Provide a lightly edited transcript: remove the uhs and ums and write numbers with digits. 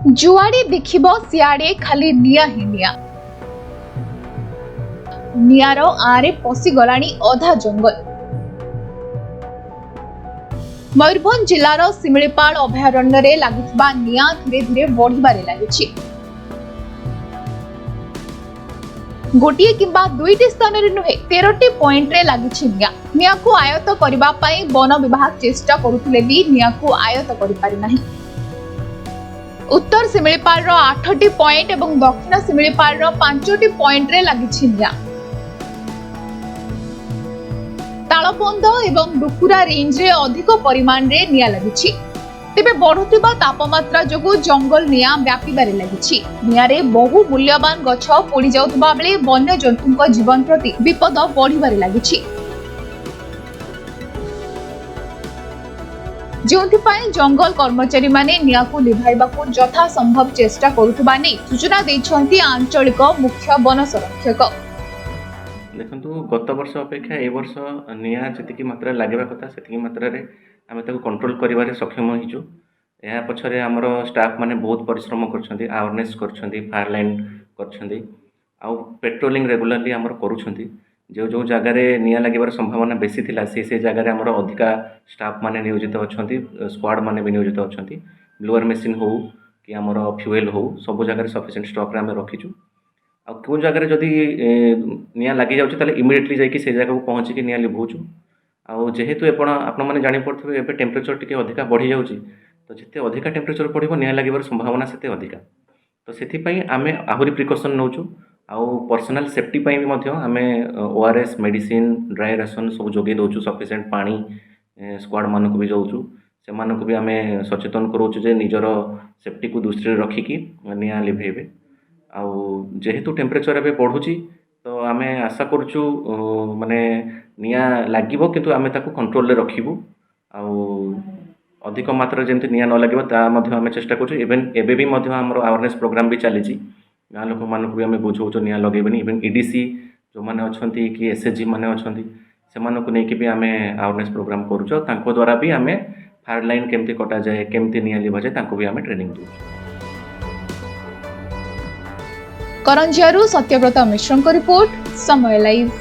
जुआड़े देखिब सियाड़े खाली निया ही निया नियार आरे पशिगलाणी अधा जंगल। मयूरभंज जिलार सिमिलीपाल अभयारण्य रे लागिथिबा निया धीरे धीरे बढ़िबारे लागिछि। गोटिए किंबा दुईटी स्थान रे नुहे 13टी पॉइंट रे लागिछि निया। निया को आयत करबा पई वन विभाग चेष्टा करुथिले भी निया को आयत करि पारि नाही। उत्तर सिमिलीपाल 8टी पॉइंट एवं दक्षिण सिमिलीपाल 5टी पॉइंट रे लागिछि निया। तालबंध एवं डुकुरा रेंज रे अधिक परिमाण रे निया लागिछि। तेबे बढ़ुथिबा तापमात्रा जोगु जंगल निया व्यापीबारे लागिछि। निया रे बहु मूल्यवान गछ पोड़ी जाउथबा बेले वन्य जंतुक जीवन प्रति विपद बढ़िबारे लागिछि। जोंथिपाई जंगल कर्मचारी माने निया को लिभाइबा को यथा संभव चेष्टा करुथबा नै सूचना दैछन्ती आंचलिक मुख्य वन संरक्षक। देखंतु गत वर्ष अपेक्षा ए वर्ष निया जतिकी मात्रा लागेबा कथा सेतिकी मात्रा रे आमे ताको कंट्रोल करिवारे सक्षम होइछु। या पछरे हमर स्टाफ माने बहुत परिश्रम करछन्ती, अवेयरनेस करछन्ती, फायर लाइन करछन्ती, आ पेट्रोलिंग रेगुलरली हमर करूछन्ती। जो जो जगह रे निया लागिबार संभावना बेसी थिला से जगह रे हमर अधिका स्टाफ माने नियोजित अछन्ती, स्क्वाड माने भी नियोजित अछन्ती। ब्लोअर मशीन हो कि हमर फ्यूएल हो सब जगह रे सफिशिएंट स्टॉक रे हम रखिछु। आ को जगह रे जदी निया लागि जाउछि ताले इमिडिएटली जाई कि से जगह को पहुंची कि निया लिभौछु। आ जेहेतु आपण माने जानि पड़थिबे एबे टेम्परेचर टिके अधिका बढ़ी जाउछि, तो जते अधिका टेम्परेचर पड़िबो निया लागिबार संभावना सेते अधिका। तो सेथि पई आमे आहुरी प्रिकॉशन नउछु। आउ पर्सनल सेफ्टी पई भी मध्य आमे ओआरएस मेडिसिन ड्राई रेशन सब जोगे दउछु। सफिशिएंट पानी स्क्वाड मान को भी जाउछु, से मान को भी आमे सचेतन करूछु जे निजर सेफ्टी को दृष्टि रखी कि निया लिभेबे। आउ जेहेतु टेम्परेचर एबे बढ़ुची तो आमे आशा करछु माने निया लागिबो, किंतु आमे ताको कंट्रोल रे रखिबु। आउ अधिक मात्रा जेंति निया न लागिबो ता मध्य आमे चेष्टा करछु। इवन एबे भी मध्य हमर अवेयरनेस प्रोग्राम भी चलीची। गाँ लोक मान को भी आमे बुझौछु निया लगेबनी। इवन ईडीसी जो माने अछंती कि एसएचजी माने अछंती से मान को नै कि भी आमे अवेयरनेस प्रोग्राम करूछु। तांको द्वारा भी आमे फायर लाइन केमती कटा जाए, केमती निया लिभा जाए, तांको भी आमे ट्रेनिंग दउछु। करंजियारू सत्यव्रत मिश्रଙ୍କ रिपोर्ट समय लाइव।